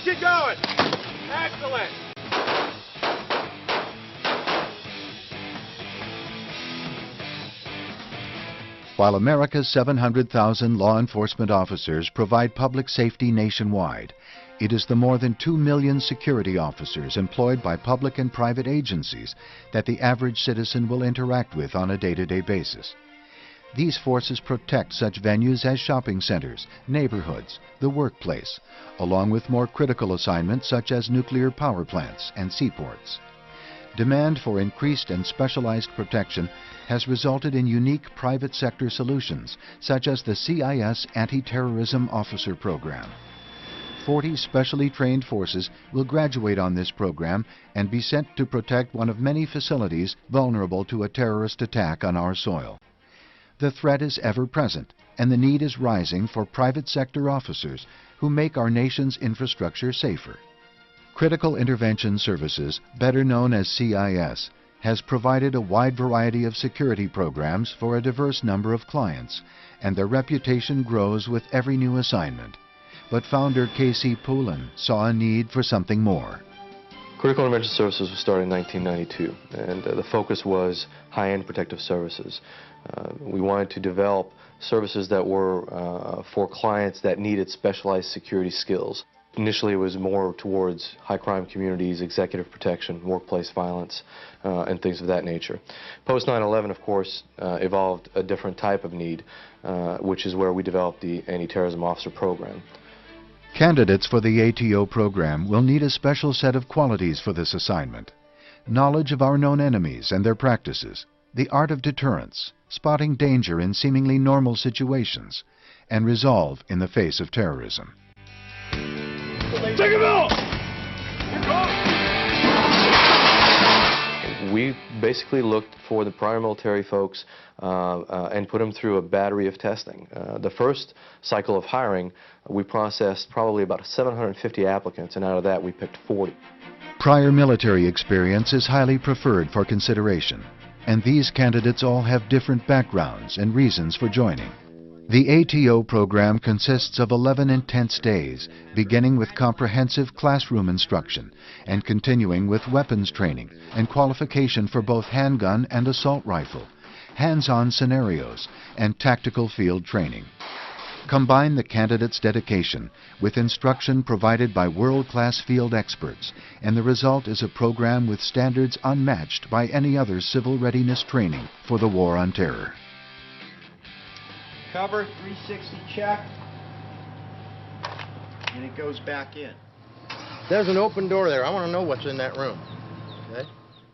Keep going. Excellent. While America's 700,000 law enforcement officers provide public safety nationwide, it is the more than 2 million security officers employed by public and private agencies that the average citizen will interact with on a day-to-day basis. These forces protect such venues as shopping centers, neighborhoods, the workplace, along with more critical assignments such as nuclear power plants and seaports. Demand for increased and specialized protection has resulted in unique private sector solutions, such as the CIS Anti-Terrorism Officer Program. 40 specially trained forces will graduate on this program and be sent to protect one of many facilities vulnerable to a terrorist attack on our soil. The threat is ever present, and the need is rising for private sector officers who make our nation's infrastructure safer. Critical Intervention Services, better known as CIS, has provided a wide variety of security programs for a diverse number of clients, and their reputation grows with every new assignment. But founder Casey Poulin saw a need for something more. Critical Intervention Services was started in 1992, and the focus was high-end protective services. We wanted to develop services that were for clients that needed specialized security skills. Initially, it was more towards high-crime communities, executive protection, workplace violence, and things of that nature. Post 9/11, of course, evolved a different type of need, which is where we developed the Anti-Terrorism Officer Program. Candidates for the ATO program will need a special set of qualities for this assignment: knowledge of our known enemies and their practices, the art of deterrence, spotting danger in seemingly normal situations, and resolve in the face of terrorism. Take him out! We basically looked for the prior military folks and put them through a battery of testing. The first cycle of hiring, we processed probably about 750 applicants, and out of that we picked 40. Prior military experience is highly preferred for consideration, and these candidates all have different backgrounds and reasons for joining. The ATO program consists of 11 intense days, beginning with comprehensive classroom instruction and continuing with weapons training and qualification for both handgun and assault rifle, hands-on scenarios, and tactical field training. Combine the candidate's dedication with instruction provided by world-class field experts, and the result is a program with standards unmatched by any other civil readiness training for the war on terror. Cover, 360 check, and it goes back in. There's an open door there. I want to know what's in that room. Okay?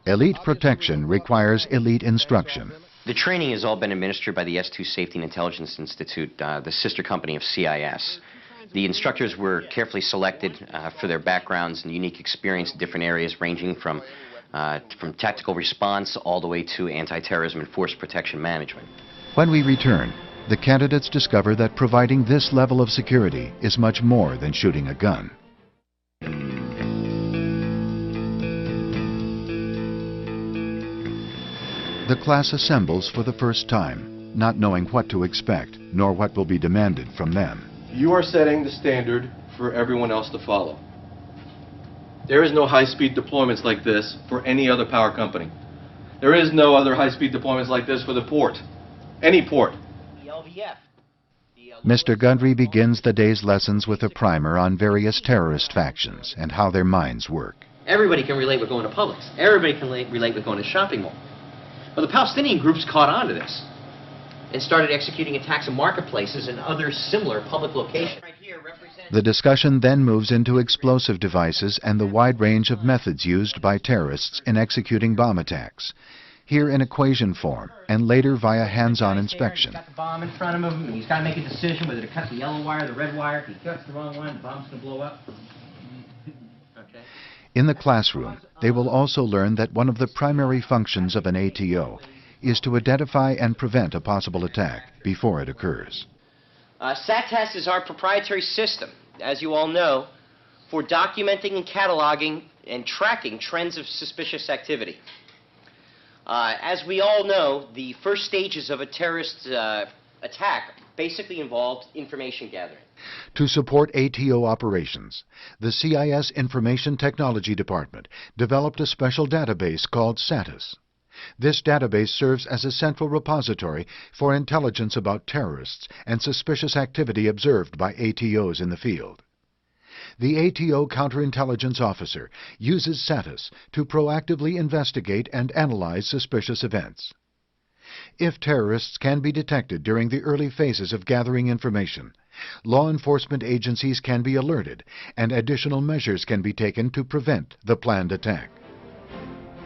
Elite protection requires elite instruction. The training has all been administered by the S2 Safety and Intelligence Institute, the sister company of CIS. The instructors were carefully selected for their backgrounds and unique experience in different areas, ranging from tactical response all the way to anti-terrorism and force protection management. When we return, the candidates discover that providing this level of security is much more than shooting a gun. The class assembles for the first time, not knowing what to expect, nor what will be demanded from them. You are setting the standard for everyone else to follow. There is no high-speed deployments like this for any other power company. There is no other high-speed deployments like this for the port. Any port. Mr. Gundry begins the day's lessons with a primer on various terrorist factions and how their minds work. Everybody can relate with going to Publix. Everybody can relate with going to shopping mall. Well, the Palestinian groups caught on to this and started executing attacks on marketplaces and other similar public locations. The discussion then moves into explosive devices and the wide range of methods used by terrorists in executing bomb attacks. Here in equation form, and later via hands-on inspection. He's got the bomb in front of him, and he's got to make a decision whether to cut the yellow wire or the red wire. If he cuts the wrong one, the bomb's going to blow up. Okay. In the classroom, they will also learn that one of the primary functions of an ATO is to identify and prevent a possible attack before it occurs. SATTEST is our proprietary system, as you all know, for documenting and cataloging and tracking trends of suspicious activity. As we all know, the first stages of a terrorist attack basically involved information gathering. To support ATO operations, the CIS Information Technology Department developed a special database called SATIS. This database serves as a central repository for intelligence about terrorists and suspicious activity observed by ATOs in the field. The ATO counterintelligence officer uses SATIS to proactively investigate and analyze suspicious events. If terrorists can be detected during the early phases of gathering information, law enforcement agencies can be alerted and additional measures can be taken to prevent the planned attack.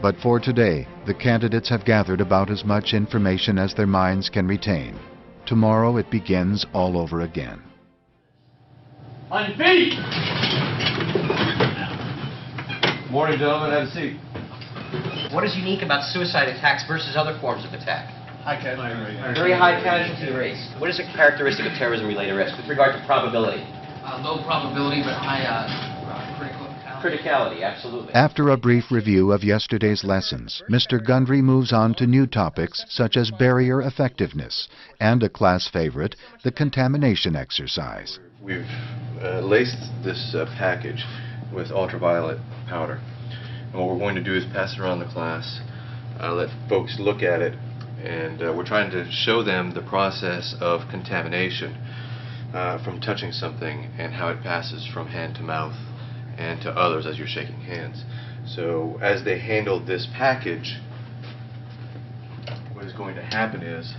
But for today, the candidates have gathered about as much information as their minds can retain. Tomorrow it begins all over again. On your feet! Morning, gentlemen. Have a seat. What is unique about suicide attacks versus other forms of attack? High casualty rate. Very high casualty rates. What is a characteristic of terrorism-related risk with regard to probability? Low probability, but high Criticality, absolutely. After a brief review of yesterday's lessons, Mr. Gundry moves on to new topics such as barrier effectiveness and a class favorite, the contamination exercise. We've laced this package with ultraviolet powder. And what we're going to do is pass it around the class, let folks look at it, and we're trying to show them the process of contamination from touching something and how it passes from hand to mouth and to others as you're shaking hands. So as they handle this package, what is going to happen is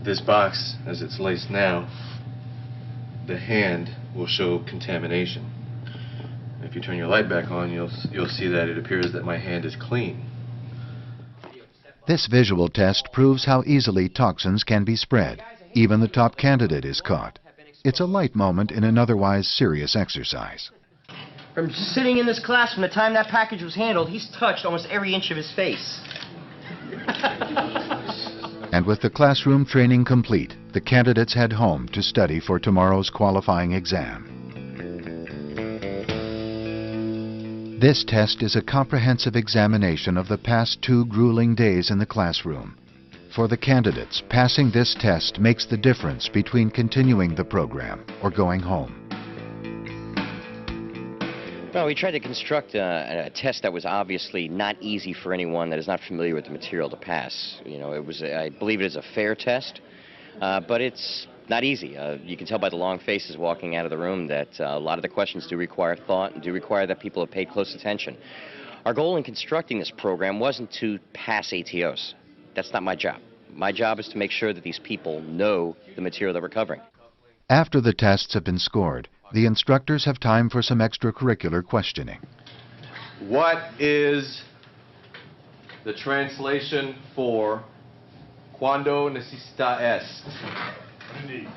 this box, as it's laced now, the hand will show contamination. If you turn your light back on, you'll see that it appears that my hand is clean. This visual test proves how easily toxins can be spread. Even the top candidate is caught. It's a light moment in an otherwise serious exercise. From sitting in this class, from the time that package was handled, he's touched almost every inch of his face. And with the classroom training complete, the candidates head home to study for tomorrow's qualifying exam. This test is a comprehensive examination of the past 2 grueling days in the classroom. For the candidates, passing this test makes the difference between continuing the program or going home. Well, we tried to construct a test that was obviously not easy for anyone that is not familiar with the material to pass. You know, it was, I believe it is a fair test, but it's not easy. You can tell by the long faces walking out of the room that a lot of the questions do require thought and do require that people have paid close attention. Our goal in constructing this program wasn't to pass ATOs. That's not my job. My job is to make sure that these people know the material that we're covering. After the tests have been scored, the instructors have time for some extracurricular questioning. What is the translation for cuando necesita est?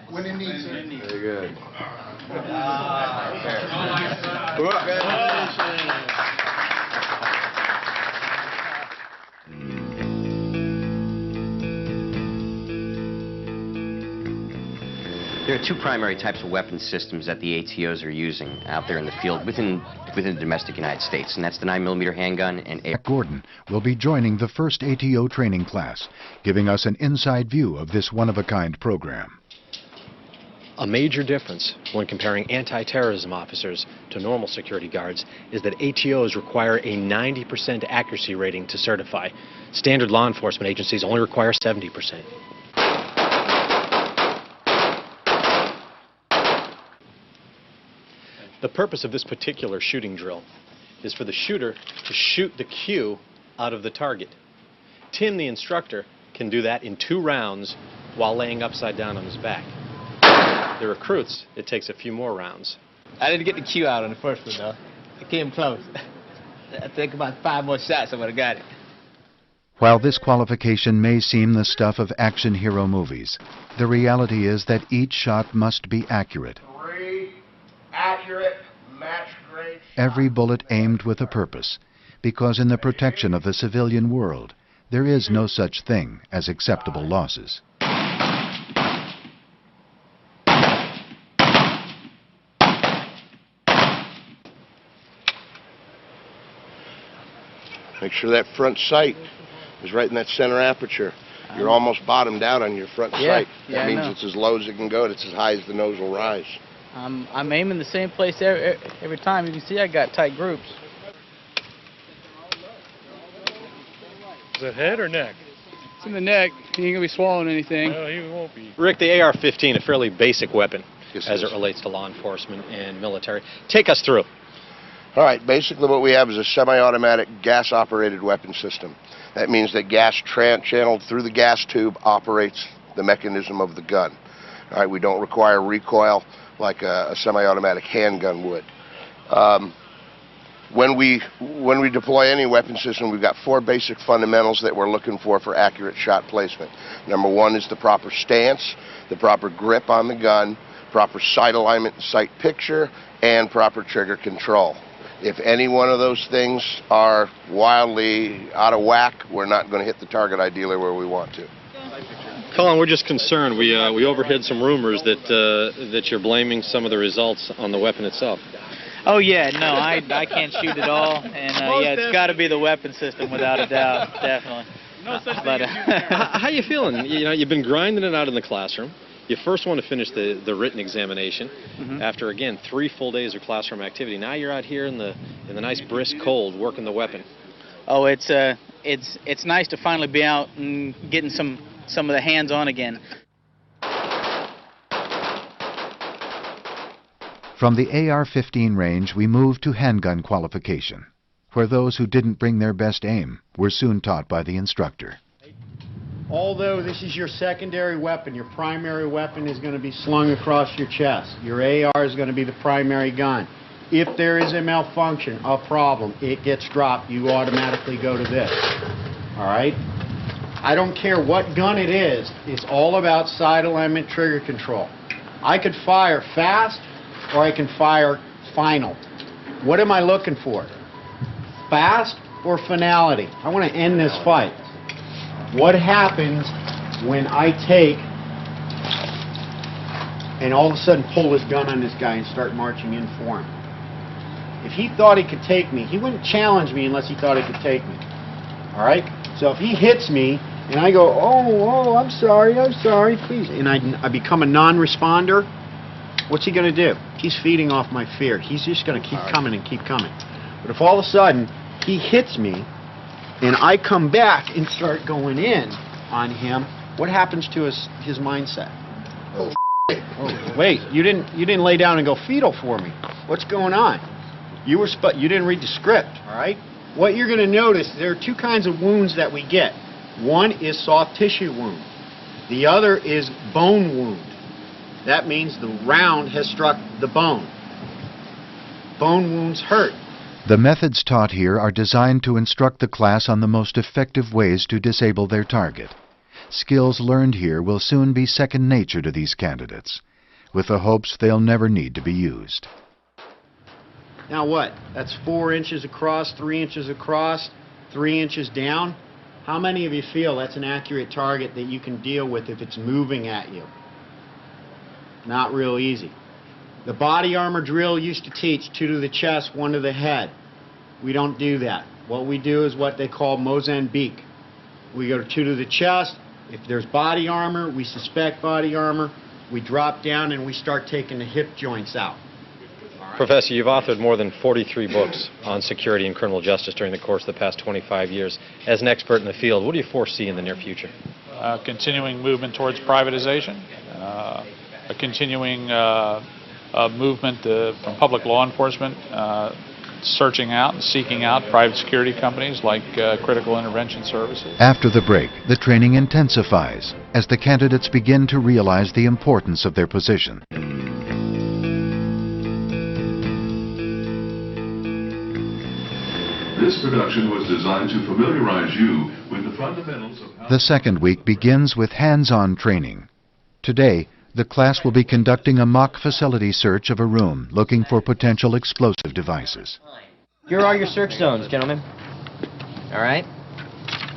When it needs it. Very good. There are 2 primary types of weapon systems that the ATOs are using out there in the field within the domestic United States, and that's the 9mm handgun and air. Gordon will be joining the first ATO training class, giving us an inside view of this one-of-a-kind program. A major difference when comparing anti-terrorism officers to normal security guards is that ATOs require a 90% accuracy rating to certify. Standard law enforcement agencies only require 70%. The purpose of this particular shooting drill is for the shooter to shoot the cue out of the target. Tim, the instructor, can do that in 2 rounds while laying upside down on his back. The recruits, it takes a few more rounds. I didn't get the cue out on the first one, though. It came close. I think about 5 more shots, I would have got it. While this qualification may seem the stuff of action hero movies, the reality is that each shot must be accurate. 3 accurate match grade shots. Every bullet aimed with a purpose, because in the protection of the civilian world, there is no such thing as acceptable losses. Make sure that front sight is right in that center aperture. You're almost bottomed out on your front sight. Yeah, That means it's as low as it can go, and it's as high as the nose will rise. I'm aiming the same place every time. You can see I got tight groups. Is it head or neck? It's in the neck. He ain't gonna be swallowing anything. No, he won't be. Rick, the AR-15, a fairly basic weapon Yes, as it it is. relates to law enforcement and military. Take us through. All right, basically what we have is a semi-automatic gas-operated weapon system. That means that gas channeled through the gas tube operates the mechanism of the gun. All right, we don't require recoil like a semi-automatic handgun would. When we deploy any weapon system, we've got 4 basic fundamentals that we're looking for accurate shot placement. Number 1 is the proper stance, the proper grip on the gun, proper sight alignment and sight picture, and proper trigger control. If any one of those things are wildly out of whack, we're not going to hit the target ideally where we want to. Colin, we're just concerned. We overheard some rumors that you're blaming some of the results on the weapon itself. Oh yeah, no, I can't shoot at all, and yeah, it's got to be the weapon system without a doubt, definitely. No such But thing as How you feeling? You know, you've been grinding it out in the classroom. You first want to finish the written examination after, again, 3 full days of classroom activity. Now you're out here in the nice brisk cold working the weapon. Oh, it's nice to finally be out and getting some of the hands on again. From the AR-15 range, we moved to handgun qualification, where those who didn't bring their best aim were soon taught by the instructor. Although this is your secondary weapon, your primary weapon is going to be slung across your chest. Your AR is going to be the primary gun. If there is a malfunction, a problem, it gets dropped, you automatically go to this. All right? I don't care what gun it is, it's all about sight alignment, trigger control. I could fire fast or I can fire final. What am I looking for? Fast or finality? I want to end this fight. What happens when I take and all of a sudden pull this gun on this guy and start marching in for him? If he thought he could take me, he wouldn't challenge me unless he thought he could take me. All right? So if he hits me and I go, oh, I'm sorry, please, and I become a non-responder, what's he going to do? He's feeding off my fear. He's just going to keep coming and keep coming. But if all of a sudden he hits me and I come back and start going in on him, what happens to his mindset? Oh, wait, you didn't lay down and go fetal for me. What's going on? You didn't read the script, all right? What you're going to notice, there are 2 kinds of wounds that we get. One is soft tissue wound. The other is bone wound. That means the round has struck the bone. Bone wounds hurt. The methods taught here are designed to instruct the class on the most effective ways to disable their target. Skills learned here will soon be second nature to these candidates, with the hopes they'll never need to be used. Now what? That's 4 inches across, 3 inches across, 3 inches down. How many of you feel that's an accurate target that you can deal with if it's moving at you? Not real easy. The body armor drill used to teach 2 to the chest, 1 to the head. We don't do that. What we do is what they call Mozambique. We go to 2 to the chest. If there's body armor, we suspect body armor, we drop down and we start taking the hip joints out. Professor, you've authored more than 43 books on security and criminal justice during the course of the past 25 years. As an expert in the field, what do you foresee in the near future? Continuing movement towards privatization, a continuing movement from public law enforcement, searching out and seeking out private security companies like critical intervention services. After the break, the training intensifies as the candidates begin to realize the importance of their position. This production was designed to familiarize you with the fundamentals of how... The second week begins with hands-on training. Today, the class will be conducting a mock facility search of a room looking for potential explosive devices. Here are your search zones, gentlemen. All right?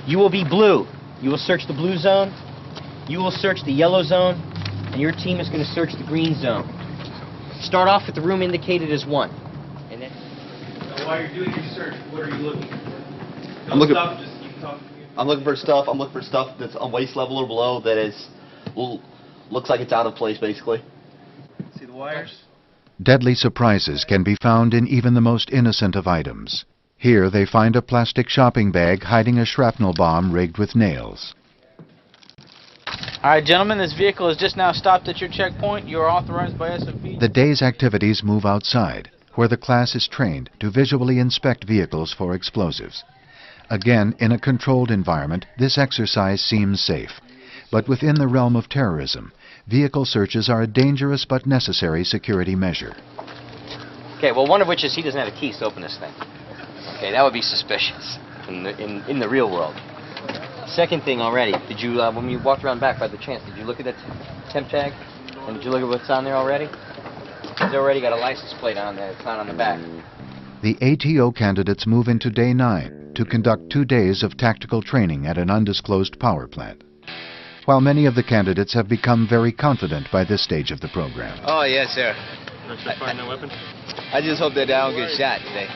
You will be blue. You will search the blue zone. You will search the yellow zone. And your team is going to search the green zone. Start off with the room indicated as 1. And then... While you're doing your search, what are you looking for? I'm looking... I'm looking for stuff. I'm looking for stuff that's on waist level or below that is looks like it's out of place, basically. See the wires? Deadly surprises can be found in even the most innocent of items. Here they find a plastic shopping bag hiding a shrapnel bomb rigged with nails. All right, gentlemen, this vehicle has just now stopped at your checkpoint. You are authorized by SFP. The day's activities move outside, where the class is trained to visually inspect vehicles for explosives. Again, in a controlled environment, this exercise seems safe. But within the realm of terrorism, vehicle searches are a dangerous but necessary security measure. Okay, well, one of which is he doesn't have a key to open this thing. Okay, that would be suspicious in the real world. Second thing already, did you, when you walked around back by the chance, did you look at the temp tag? And did you look at what's on there already? It's already got a license plate on there, it's not on the back. The ATO candidates move into Day 9 to conduct 2 days of tactical training at an undisclosed power plant. While many of the candidates have become very confident by this stage of the program. Oh, yes, sir. I just hope that I don't get shot today.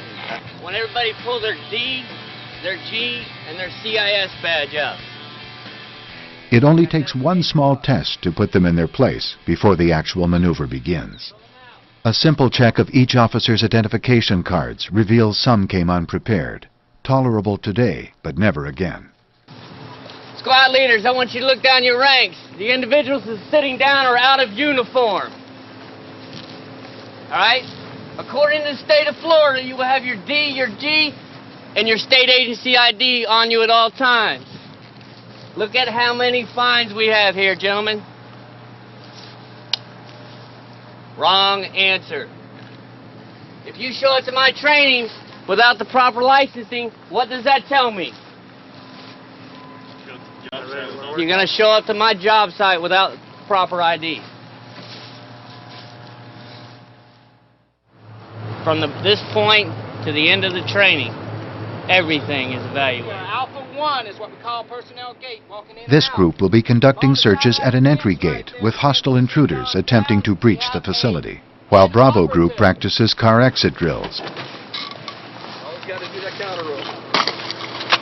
When everybody pulls their D, their G, and their CIS badge up. It only takes one small test to put them in their place before the actual maneuver begins. A simple check of each officer's identification cards reveals some came unprepared. Tolerable today, but never again. Squad leaders, I want you to look down your ranks. The individuals that are sitting down are out of uniform. All right? According to the state of Florida, you will have your D, your G, and your state agency ID on you at all times. Look at how many fines we have here, gentlemen. Wrong answer. If you show up to my training without the proper licensing, what does that tell me? You're going to show up to my job site without proper ID. From this point to the end of the training, everything is evaluated. Alpha 1 is what we call personnel gate, walking in. This group will be conducting searches at an entry gate with hostile intruders attempting to breach the facility, while Bravo Group practices car exit drills. Always got to do that counter roll.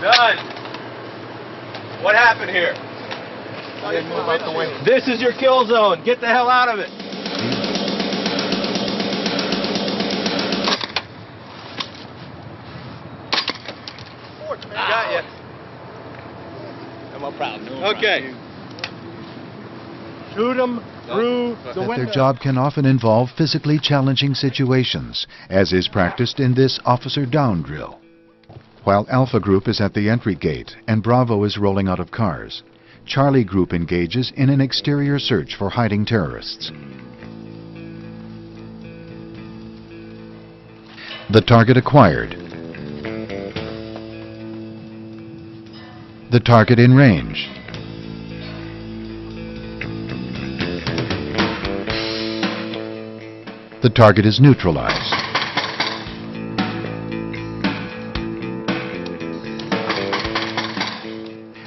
Done. What happened here? Move out the way. This is your kill zone. Get the hell out of it. Got you. No problem. Okay. Shoot them through the window. Their job can often involve physically challenging situations, as is practiced in this officer down drill. While Alpha Group is at the entry gate and Bravo is rolling out of cars, Charlie Group engages in an exterior search for hiding terrorists. The target acquired. The target in range. The target is neutralized.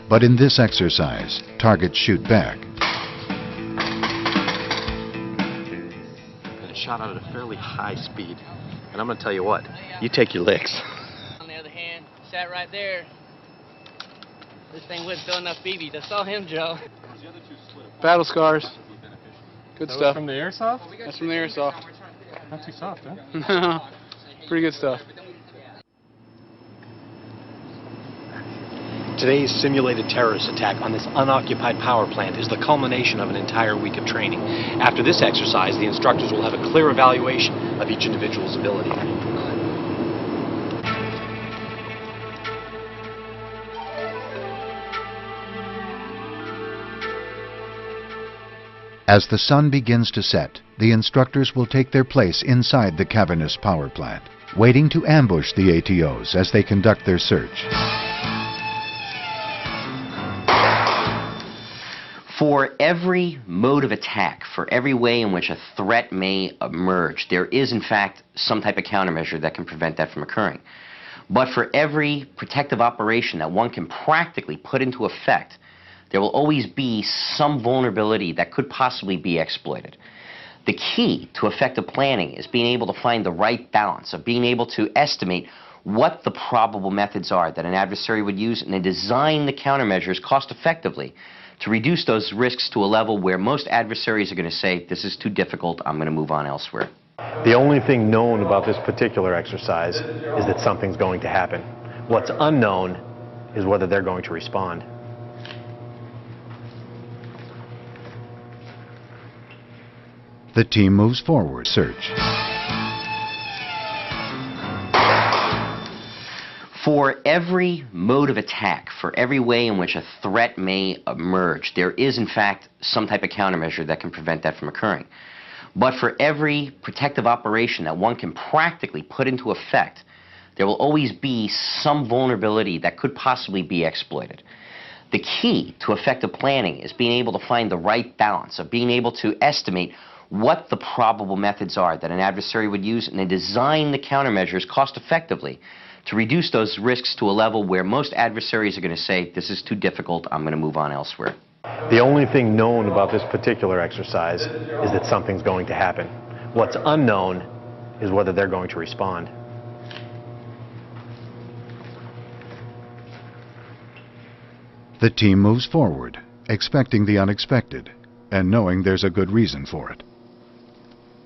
But in this exercise, targets shoot back. And it shot out at a fairly high speed. And I'm going to tell you what, you take your licks. On the other hand, sat right there. This thing wouldn't fill enough BBs. I saw him, Joe. Battle scars. Good That was stuff. from the airsoft? That's from the airsoft. Not too soft, huh? No, pretty good stuff. Today's simulated terrorist attack on this unoccupied power plant is the culmination of an entire week of training. After this exercise, the instructors will have a clear evaluation of each individual's ability. As the sun begins to set, the instructors will take their place inside the cavernous power plant, waiting to ambush the ATOs as they conduct their search. For every mode of attack, for every way in which a threat may emerge, there is in fact some type of countermeasure that can prevent that from occurring. But for every protective operation that one can practically put into effect, there will always be some vulnerability that could possibly be exploited. The key to effective planning is being able to find the right balance of being able to estimate what the probable methods are that an adversary would use, and then design the countermeasures cost effectively to reduce those risks to a level where most adversaries are going to say, this is too difficult, I'm going to move on elsewhere. The only thing known about this particular exercise is that something's going to happen. What's unknown is whether they're going to respond. The team moves forward. Search. For every mode of attack, for every way in which a threat may emerge, there is in fact some type of countermeasure that can prevent that from occurring. But for every protective operation that one can practically put into effect, there will always be some vulnerability that could possibly be exploited. The key to effective planning is being able to find the right balance of being able to estimate what the probable methods are that an adversary would use, and then design the countermeasures cost effectively to reduce those risks to a level where most adversaries are going to say, this is too difficult, I'm going to move on elsewhere. The only thing known about this particular exercise is that something's going to happen. What's unknown is whether they're going to respond. The team moves forward, expecting the unexpected, and knowing there's a good reason for it.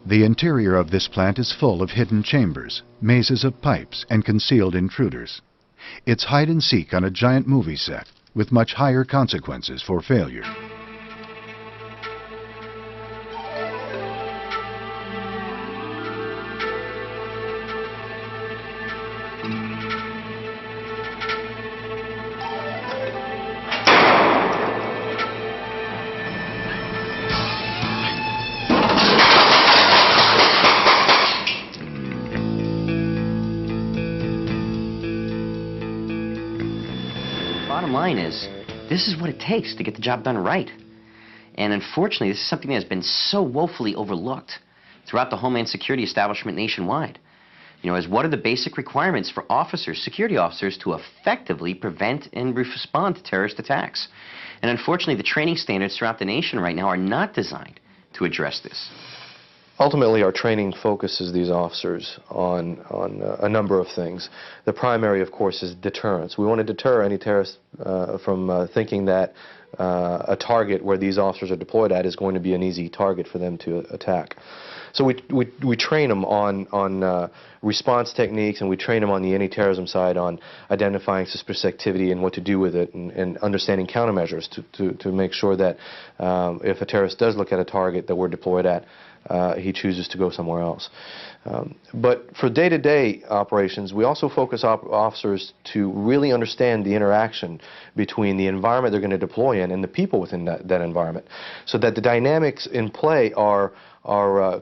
The interior of this plant is full of hidden chambers, mazes of pipes, and concealed intruders. It's hide and seek on a giant movie set, with much higher consequences for failure. Bottom line is, this is what it takes to get the job done right. And unfortunately, this is something that has been so woefully overlooked throughout the Homeland Security establishment nationwide. You know, as what are the basic requirements for officers, security officers, to effectively prevent and respond to terrorist attacks? And unfortunately, the training standards throughout the nation right now are not designed to address this. Ultimately, our training focuses these officers on a number of things. The primary, of course, is deterrence. We want to deter any terrorist from thinking that a target where these officers are deployed at is going to be an easy target for them to attack. So we train them on response techniques, and we train them on the anti-terrorism side on identifying suspicious activity and what to do with it, and understanding countermeasures to make sure that if a terrorist does look at a target that we're deployed at, he chooses to go somewhere else. But for day-to-day operations, we also focus officers to really understand the interaction between the environment they're going to deploy in and the people within that environment, so that the dynamics in play are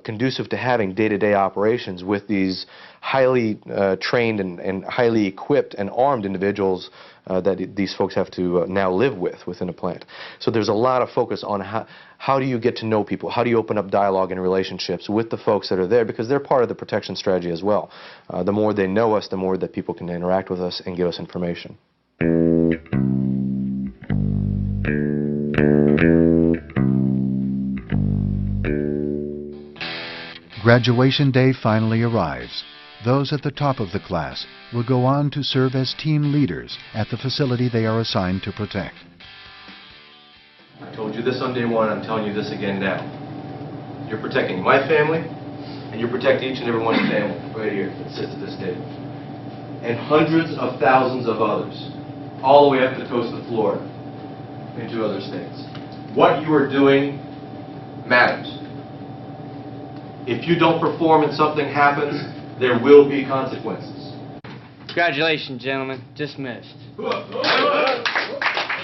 conducive to having day-to-day operations with these highly trained and highly equipped and armed individuals that these folks have to now live within a plant. So there's a lot of focus on how do you get to know people, how do you open up dialogue and relationships with the folks that are there, because they're part of the protection strategy as well. The more they know us, the more that people can interact with us and give us information. Graduation day finally arrives. Those at the top of the class will go on to serve as team leaders at the facility they are assigned to protect. I told you this on day one, I'm telling you this again now. You're protecting my family, and you're protecting each and every one's family right here that sits at this table. And hundreds of thousands of others, all the way up the coast of Florida, into other states. What you are doing matters. If you don't perform and something happens, there will be consequences. Congratulations, gentlemen. Dismissed.